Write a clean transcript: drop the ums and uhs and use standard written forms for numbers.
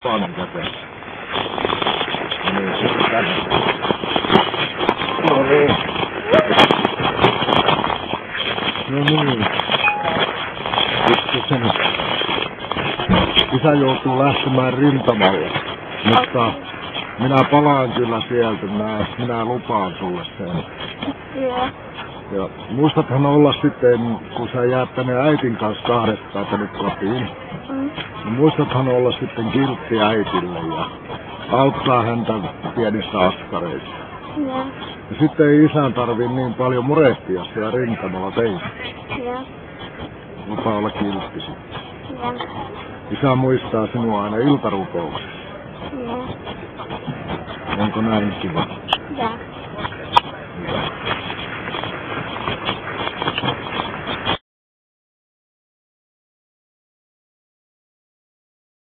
Paanin käteessä. Niin, sitten tänne. No niin. No niin. Sitten sen isä joutuu lähtemään rintamalle. Mutta minä palaan kyllä sieltä. Minä lupaan sulle sen. Joo. Ja muistathan olla sitten, kun sä jäät tänne äitin kanssa kahdestaan tänne kotiin. Niin muistathan olla sitten kiltti äitille ja auttaa häntä pienissä askareissa. Joo. Ja sitten ei isän tarvii niin paljon murehtia siellä rintamalla teistä. Joo. Lupaa olla kiltti sitten. Joo. Isä muistaa sinua aina iltarukouksessa. Joo. Onko näin kiva? Joo.